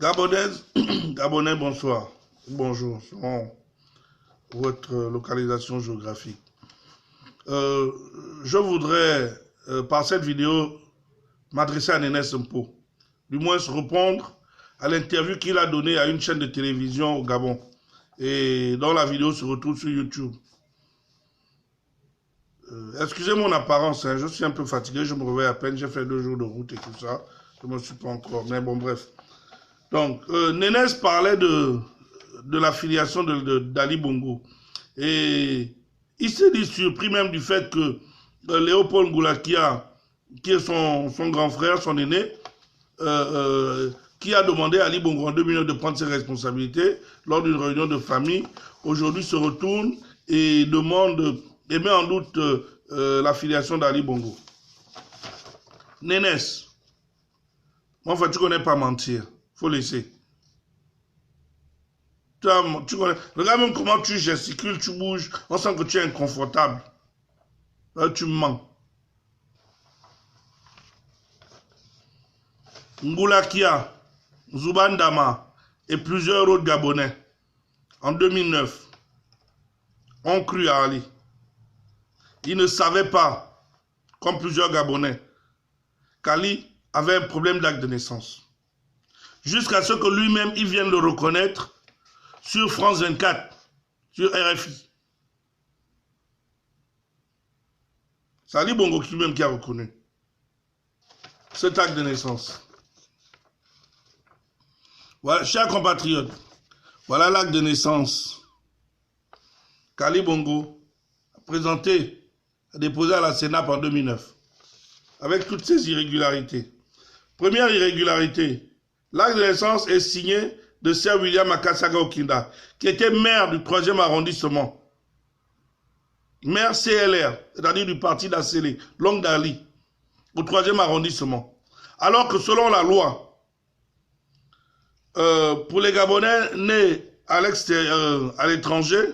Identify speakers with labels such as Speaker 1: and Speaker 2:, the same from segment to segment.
Speaker 1: Gabonaise, Gabonais, bonsoir. Bonjour, selon votre localisation géographique. Je voudrais, par cette vidéo, m'adresser à Nénès Mpo. Du moins, répondre à l'interview qu'il a donnée à une chaîne de télévision au Gabon. Et dont la vidéo se retrouve sur YouTube. Excusez mon apparence, hein, je suis un peu fatigué, je me réveille à peine, j'ai fait 2 jours de route et tout ça. Je ne me suis pas encore, mais bon, bref. Donc, Nénès parlait de l'affiliation d'Ali Bongo. Et il s'est dit surpris même du fait que Léopold Ngoulakia, qui est son grand frère, son aîné, qui a demandé à Ali Bongo en 2009 de prendre ses responsabilités lors d'une réunion de famille, aujourd'hui se retourne et demande et met en doute l'affiliation d'Ali Bongo. Nénès, moi, en fait, tu ne connais pas mentir. Faut laisser. Tu connais. Regarde même comment tu gesticules, tu bouges. On sent que tu es inconfortable. Là, tu mens. Ngoulakia, Zoubandama et plusieurs autres Gabonais, en 2009, ont cru à Ali. Ils ne savaient pas, comme plusieurs Gabonais, qu'Ali avait un problème d'acte de naissance. Jusqu'à ce que lui-même, il vienne le reconnaître sur France 24, sur RFI. C'est Ali Bongo lui-même qui a reconnu cet acte de naissance. Voilà, chers compatriotes, voilà l'acte de naissance qu'Ali Bongo a présenté, a déposé à la Sénat en 2009, avec toutes ses irrégularités. Première irrégularité, l'acte de naissance est signé de Sir William Akasaga Okinda, qui était maire du 3e arrondissement. Maire CLR, c'est-à-dire du parti d'Assélé, Longue d'Ali, au 3e arrondissement. Alors que selon la loi, pour les Gabonais nés à l'extérieur, à l'étranger,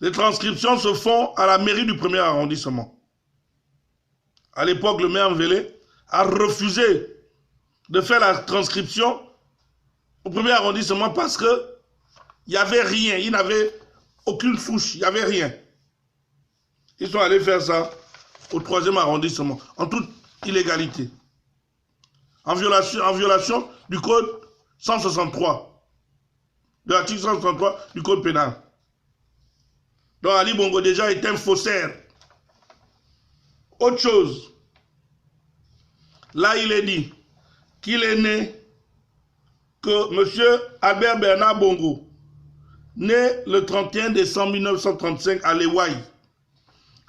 Speaker 1: les transcriptions se font à la mairie du 1er arrondissement. À l'époque, le maire Mvélé a refusé de faire la transcription au 1er arrondissement parce que il n'y avait rien, il n'avait aucune souche, il n'y avait rien. Ils sont allés faire ça au 3e arrondissement, en toute illégalité. En violation du code 163, de l'article 163 du code pénal. Donc Ali Bongo déjà est un faussaire. Autre chose, là il est dit qu'il est né, que M. Albert Bernard Bongo, né le 31 décembre 1935 à Léouaï,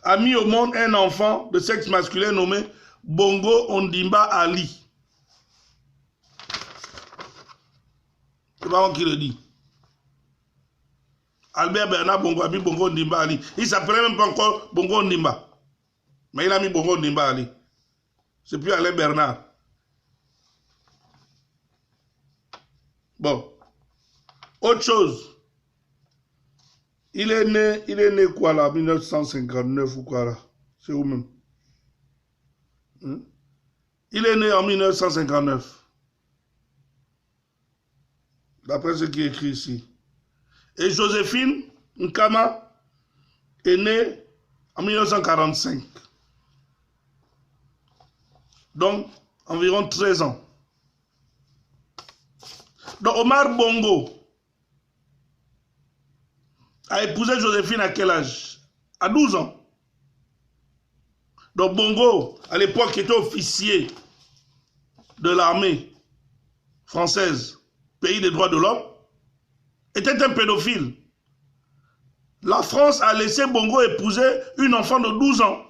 Speaker 1: a mis au monde un enfant de sexe masculin nommé Bongo Ondimba Ali. C'est pas moi qui le dis. Albert Bernard Bongo a mis Bongo Ondimba Ali. Il ne s'appelait même pas encore Bongo Ondimba. Mais il a mis Bongo Ondimba Ali. C'est plus Alain Bernard. Bon. Autre chose. Il est né quoi là, 1959 ou quoi là? C'est où même? Il est né en 1959. D'après ce qui est écrit ici. Et Joséphine Nkama est née en 1945. Donc, environ 13 ans. Donc, Omar Bongo a épousé Joséphine à quel âge? À 12 ans. Donc, Bongo, à l'époque, était officier de l'armée française, pays des droits de l'homme, était un pédophile. La France a laissé Bongo épouser une enfant de 12 ans.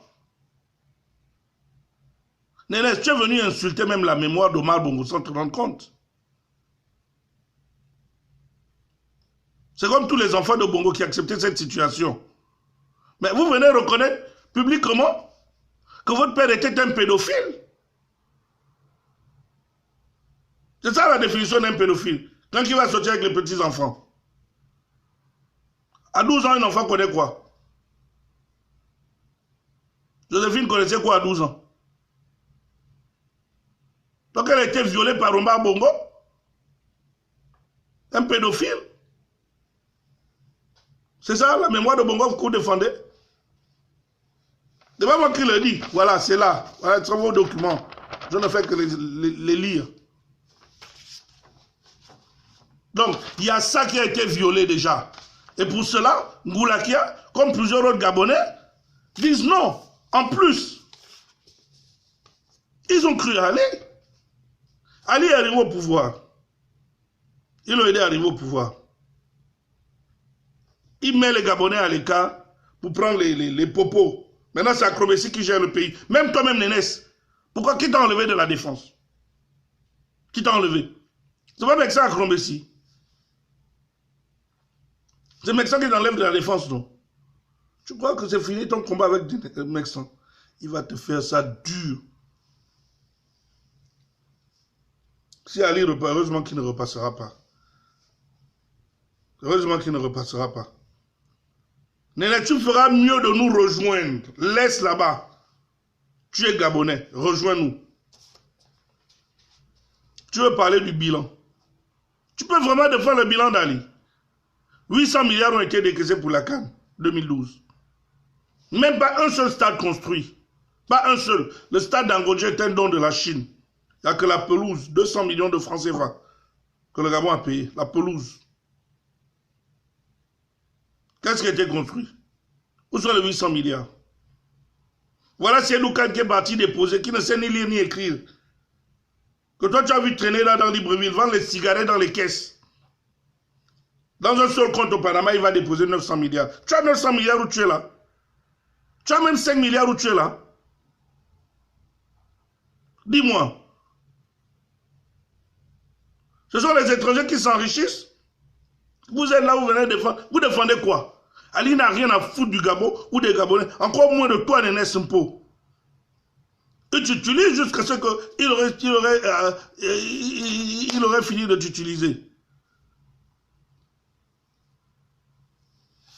Speaker 1: Nénès, tu es venu insulter même la mémoire d'Omar Bongo sans te rendre compte. C'est comme tous les enfants de Bongo qui acceptaient cette situation. Mais vous venez reconnaître publiquement que votre père était un pédophile. C'est ça la définition d'un pédophile. Quand il va sortir avec les petits-enfants. À 12 ans, un enfant connaît quoi? Joséphine connaissait quoi à 12 ans? Donc elle a été violée par Omar Bongo. Un pédophile? C'est ça la mémoire de Bongo que vous défendez? C'est pas moi qui le dis. Voilà, c'est là. Voilà, c'est vos documents. Je ne fais que les lire. Donc, il y a ça qui a été violé déjà. Et pour cela, Ngoulakia, comme plusieurs autres Gabonais, disent non. En plus, ils ont cru à Ali. Ali est arrivé au pouvoir. Ils l'ont aidé à arriver au pouvoir. Il met les Gabonais à l'écart pour prendre les popos. Maintenant, c'est Acrobessi qui gère le pays. Même toi-même, Nénès. Pourquoi? Qui t'a enlevé de la défense? Qui t'a enlevé? C'est pas Mexan Acrobessi. C'est Mexan qui t'enlève de la défense, non? Tu crois que c'est fini ton combat avec Mexan? Il va te faire ça dur. Si Ali repart, heureusement qu'il ne repassera pas. Heureusement qu'il ne repassera pas. Néné, tu feras mieux de nous rejoindre. Laisse là-bas. Tu es Gabonais. Rejoins-nous. Tu veux parler du bilan. Tu peux vraiment défendre le bilan d'Ali. 800 milliards ont été décaissés pour la CAN 2012. Même pas un seul stade construit. Pas un seul. Le stade d'Angodje est un don de la Chine. Il n'y a que la pelouse. 200 millions de francs CFA que le Gabon a payé. La pelouse. Qu'est-ce qui a été construit? Où sont les 800 milliards? Voilà Séloukan qui est parti déposer, qui ne sait ni lire ni écrire. Que toi tu as vu traîner là dans Libreville, vendre les cigarettes dans les caisses. Dans un seul compte au Panama, il va déposer 900 milliards. Tu as 900 milliards où tu es là? Tu as même 5 milliards où tu es là? Dis-moi. Ce sont les étrangers qui s'enrichissent? Vous êtes là, vous venez défendre. Vous défendez quoi? Ali n'a rien à foutre du Gabon ou des Gabonais. Encore moins de toi, Nénès Mpo. Et tu utilises jusqu'à ce qu'il aurait fini de t'utiliser.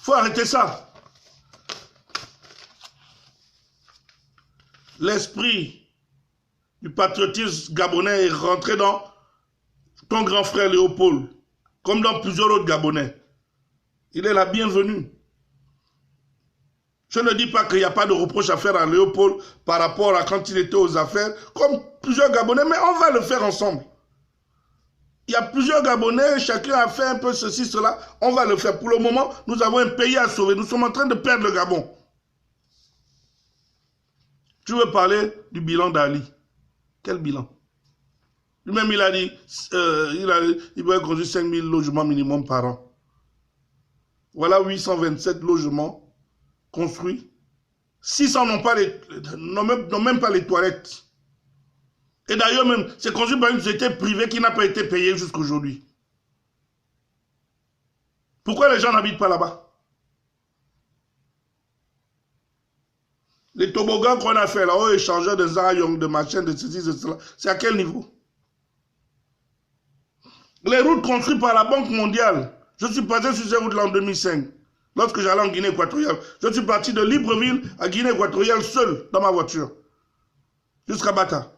Speaker 1: Il faut arrêter ça. L'esprit du patriotisme gabonais est rentré dans ton grand frère Léopold, comme dans plusieurs autres Gabonais. Il est la bienvenue. Je ne dis pas qu'il n'y a pas de reproche à faire à Léopold par rapport à quand il était aux affaires, comme plusieurs Gabonais, mais on va le faire ensemble. Il y a plusieurs Gabonais, chacun a fait un peu ceci, cela, on va le faire. Pour le moment, nous avons un pays à sauver. Nous sommes en train de perdre le Gabon. Tu veux parler du bilan d'Ali? Quel bilan? Lui-même, il a dit, il va construire 5000 logements minimum par an. Voilà 827 logements construits. 600 n'ont même pas les toilettes. Et d'ailleurs même, c'est construit par une société privée qui n'a pas été payée jusqu'aujourd'hui. Pourquoi les gens n'habitent pas là-bas? Les toboggans qu'on a fait là-haut, échangeurs de Zayong, de machin, de ceci, de cela, c'est à quel niveau? Les routes construites par la Banque mondiale. Je suis passé sur ces routes-là en 2005, lorsque j'allais en Guinée équatoriale. Je suis parti de Libreville à Guinée équatoriale seul, dans ma voiture, jusqu'à Bata.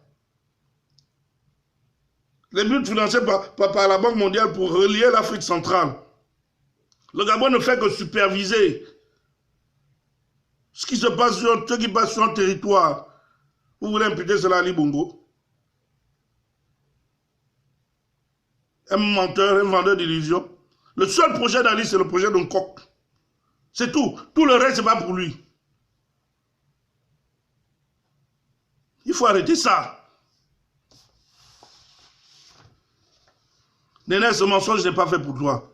Speaker 1: Les buts financés par la Banque mondiale pour relier l'Afrique centrale. Le Gabon ne fait que superviser ce qui se passe sur, ce qui passe sur un territoire. Vous voulez imputer cela à Ali Bongo? Un menteur, un vendeur d'illusions. Le seul projet d'Ali, c'est le projet d'un coq. C'est tout. Tout le reste, c'est pas pour lui. Il faut arrêter ça. Nénès, ce mensonge n'est pas fait pour toi.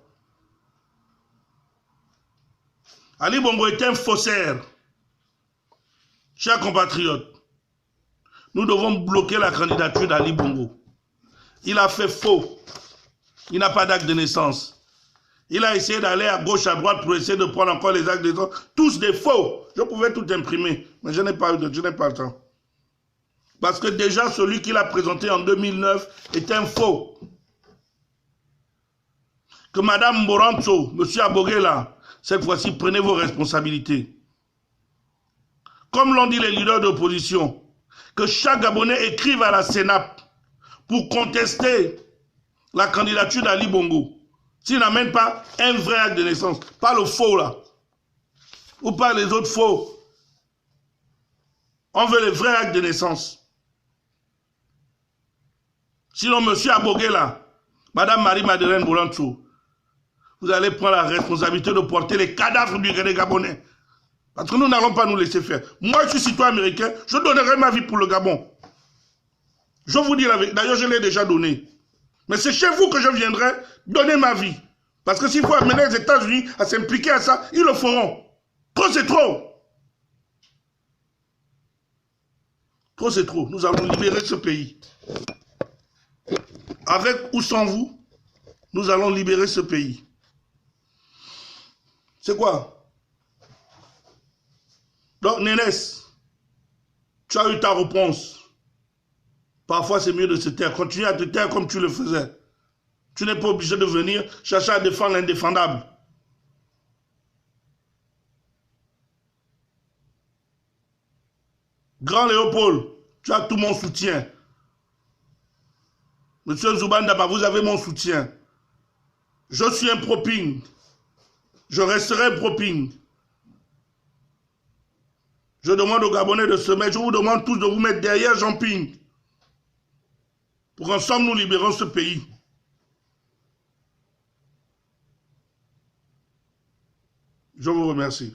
Speaker 1: Ali Bongo est un faussaire. Chers compatriotes, nous devons bloquer la candidature d'Ali Bongo. Il a fait faux. Il n'a pas d'acte de naissance. Il a essayé d'aller à gauche, à droite pour essayer de prendre encore les actes de naissance. Tous des faux. Je pouvais tout imprimer, mais je n'ai pas le temps. Parce que déjà, celui qu'il a présenté en 2009 est un faux. Que Madame Moranto, M. Abogela, cette fois-ci, prenez vos responsabilités. Comme l'ont dit les leaders d'opposition, que chaque Gabonais écrive à la CENAP pour contester la candidature d'Ali Bongo. S'il n'amène pas un vrai acte de naissance, pas le faux là, ou pas les autres faux. On veut les vrais actes de naissance. Sinon, monsieur Abogué là, madame Marie-Madeleine Boulanchou, vous allez prendre la responsabilité de porter les cadavres du Gabonais. Parce que nous n'allons pas nous laisser faire. Moi, je suis citoyen américain, je donnerai ma vie pour le Gabon. Je vous dis la vérité. D'ailleurs, je l'ai déjà donné. Mais c'est chez vous que je viendrai donner ma vie. Parce que s'il faut amener les États-Unis à s'impliquer à ça, ils le feront. Trop, c'est trop. Trop, c'est trop. Nous allons libérer ce pays. Avec ou sans vous, nous allons libérer ce pays. C'est quoi? Donc, Nénès, tu as eu ta réponse. Parfois, c'est mieux de se taire. Continue à te taire comme tu le faisais. Tu n'es pas obligé de venir chercher à défendre l'indéfendable. Grand Léopold, tu as tout mon soutien. Monsieur Zoubandama, vous avez mon soutien. Je suis un pro-Ping. Je resterai un pro-Ping. Je demande aux Gabonais de se mettre, je vous demande tous de vous mettre derrière Jean Ping. Pour qu'ensemble nous libérons ce pays. Je vous remercie.